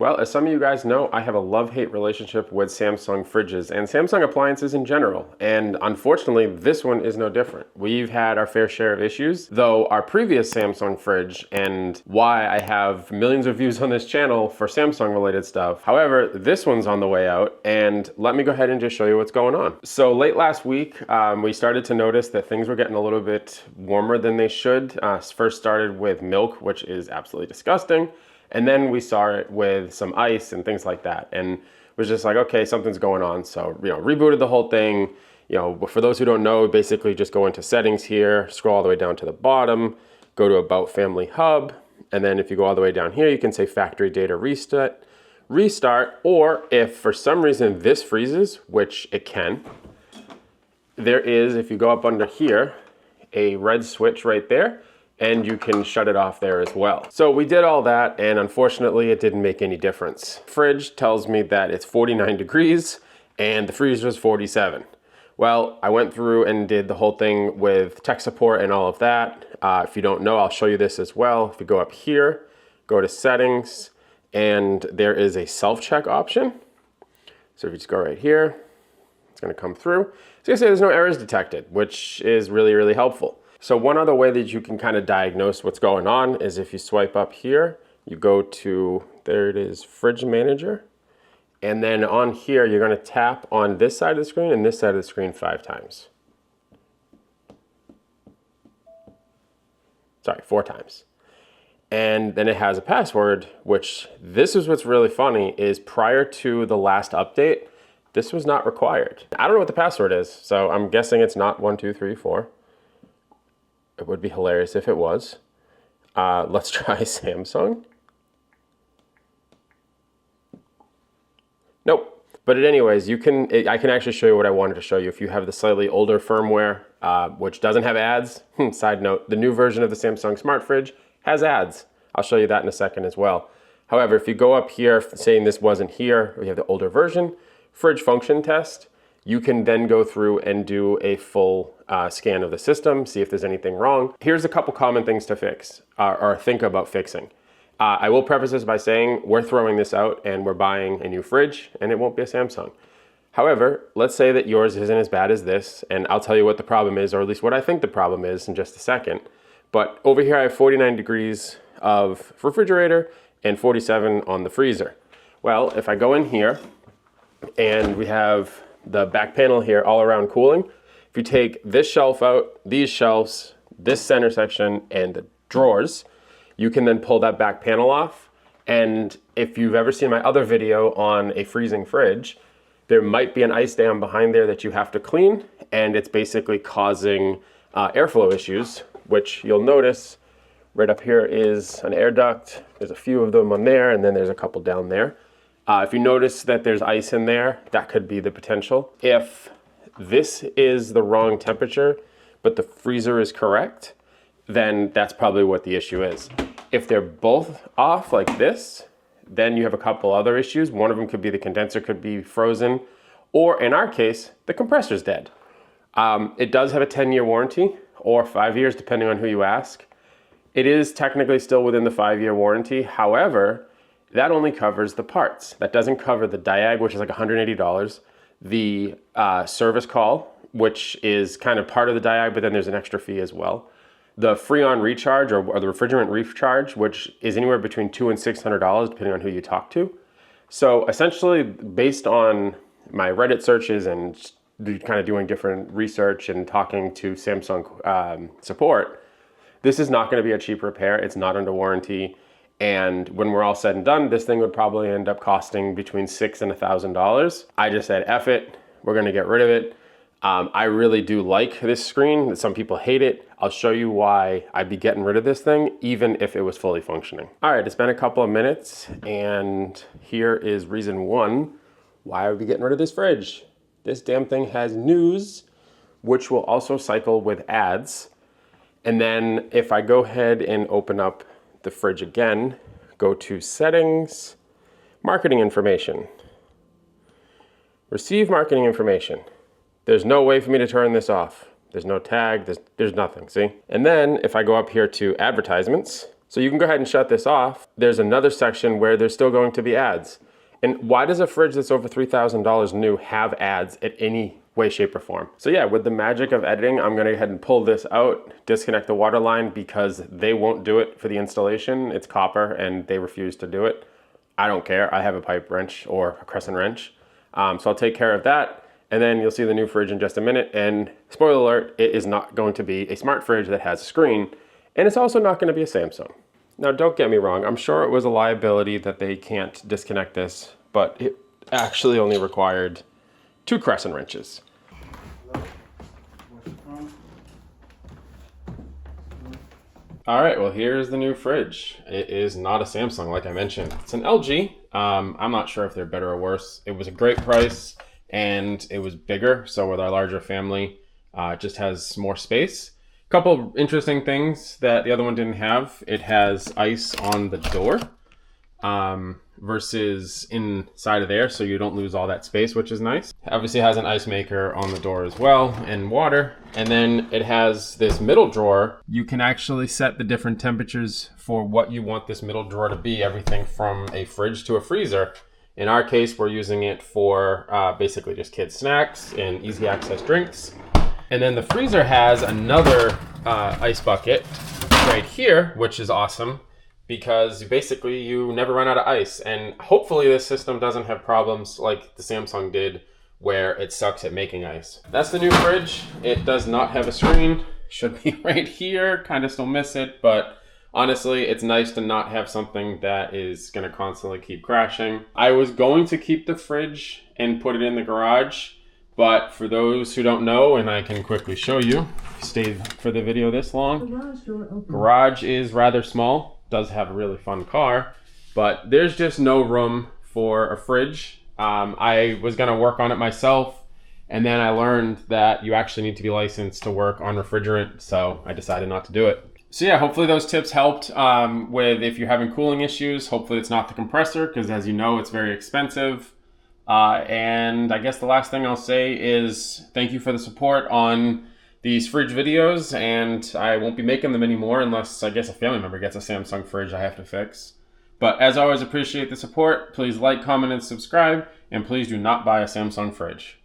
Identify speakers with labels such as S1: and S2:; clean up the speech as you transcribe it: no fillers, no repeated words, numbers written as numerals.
S1: Well, as some of you guys know, I have a love-hate relationship with Samsung fridges and Samsung appliances in general, and unfortunately, this one is no different. We've had our fair share of issues, though our previous Samsung fridge, and why I have millions of views on this channel for Samsung-related stuff. However, this one's on the way out, and let me go ahead and just show you what's going on. So late last week, we started to notice that things were getting a little bit warmer than they should. First started with milk, which is absolutely disgusting. And then we saw it with some ice and things like that. And was just like, okay, something's going on. So, rebooted the whole thing. For those who don't know, basically just go into settings here, scroll all the way down to the bottom, go to About Family Hub. And then if you go all the way down here, you can say factory data restart. Or if for some reason this freezes, which it can, there is, if you go up under here, a red switch right there. And you can shut it off there as well. So we did all that, and unfortunately it didn't make any difference. Fridge tells me that it's 49 degrees and the freezer is 47. Well, I went through and did the whole thing with tech support and all of that. If you don't know, I'll show you this as well. If you go up here, go to settings, and there is a self-check option. So if you just go right here, it's gonna come through. It's gonna say there's no errors detected, which is really, really helpful. So one other way that you can kind of diagnose what's going on is if you swipe up here, you go to, there it is, Fridge Manager. And then on here, you're going to tap on this side of the screen and this side of the screen 5 times. Sorry, 4 times. And then it has a password, which this is what's really funny, is prior to the last update, this was not required. I don't know what the password is, so I'm guessing it's not 1, 2, 3, 4. It would be hilarious if it was. Let's try Samsung. Nope. But anyways, I can actually show you what I wanted to show you. If you have the slightly older firmware, which doesn't have ads, side note, the new version of the Samsung Smart Fridge has ads. I'll show you that in a second as well. However, if you go up here saying this wasn't here, we have the older version, fridge function test, you can then go through and do a full scan of the system, see if there's anything wrong. Here's a couple common things to fix or think about fixing. I will preface this by saying we're throwing this out and we're buying a new fridge and it won't be a Samsung. However, let's say that yours isn't as bad as this, and I'll tell you what the problem is, or at least what I think the problem is in just a second. But over here I have 49 degrees of refrigerator and 47 on the freezer. Well, if I go in here and we have the back panel here, all around cooling. If you take this shelf out, these shelves, this center section, and the drawers, you can then pull that back panel off. And if you've ever seen my other video on a freezing fridge, there might be an ice dam behind there that you have to clean, and it's basically causing airflow issues, which you'll notice right up here is an air duct. There's a few of them on there, and then there's a couple down there. If you notice that there's ice in there, that could be the potential. If this is the wrong temperature, but the freezer is correct, then that's probably what the issue is. If they're both off like this, then you have a couple other issues. One of them could be the condenser could be frozen, or in our case, the compressor's dead. It does have a 10-year warranty, or 5 years, depending on who you ask. It is technically still within the 5-year warranty. However, that only covers the parts. That doesn't cover the Diag, which is like $180, the service call, which is kind of part of the Diag, but then there's an extra fee as well. The Freon recharge or the refrigerant recharge, which is anywhere between $200 and $600, depending on who you talk to. So essentially, based on my Reddit searches and kind of doing different research and talking to Samsung support, this is not going to be a cheap repair. It's not under warranty. And when we're all said and done, this thing would probably end up costing between $600 and $1,000. I just said, F it, we're gonna get rid of it. I really do like this screen. Some people hate it. I'll show you why I'd be getting rid of this thing, even if it was fully functioning. All right, it's been a couple of minutes, and here is reason 1 why I would be getting rid of this fridge. This damn thing has news, which will also cycle with ads. And then if I go ahead and open up the fridge again, go to settings, marketing information, receive marketing information. There's no way for me to turn this off. There's no tag, there's nothing, see? And then if I go up here to advertisements, So you can go ahead and shut this off. There's another section where there's still going to be ads. And why does a fridge that's over $3,000 new have ads at any way, shape, or form? So yeah, with the magic of editing, I'm gonna go ahead and pull this out, disconnect the water line because they won't do it for the installation. It's copper and they refuse to do it. I don't care, I have a pipe wrench or a crescent wrench. So I'll take care of that. And then you'll see the new fridge in just a minute. And spoiler alert, it is not going to be a smart fridge that has a screen. And it's also not gonna be a Samsung. Now, don't get me wrong, I'm sure it was a liability that they can't disconnect this, but it actually only required 2 crescent wrenches. All right, well, here's the new fridge. It is not a Samsung, like I mentioned. It's an LG. I'm not sure if they're better or worse. It was a great price, and it was bigger, so with our larger family, it just has more space. Couple interesting things that the other one didn't have. It has ice on the door versus inside of there, so you don't lose all that space, which is nice. Obviously it has an ice maker on the door as well and water. And then it has this middle drawer. You can actually set the different temperatures for what you want this middle drawer to be, everything from a fridge to a freezer. In our case, we're using it for basically just kids' snacks and easy access drinks. And then the freezer has another ice bucket right here, which is awesome because basically you never run out of ice. And hopefully this system doesn't have problems like the Samsung did where it sucks at making ice. That's the new fridge. It does not have a screen. Should be right here. Kind of still miss it, but honestly, it's nice to not have something that is gonna constantly keep crashing. I was going to keep the fridge and put it in the garage, but for those who don't know, and I can quickly show you, stayed for the video this long. Garage is rather small, does have a really fun car, but there's just no room for a fridge. I was gonna work on it myself, and then I learned that you actually need to be licensed to work on refrigerant, so I decided not to do it. So yeah, hopefully those tips helped with if you're having cooling issues. Hopefully it's not the compressor, because as you know, it's very expensive. And I guess the last thing I'll say is thank you for the support on these fridge videos, and I won't be making them anymore unless I guess a family member gets a Samsung fridge I have to fix. But as always, appreciate the support. Please like, comment, and subscribe, and please do not buy a Samsung fridge.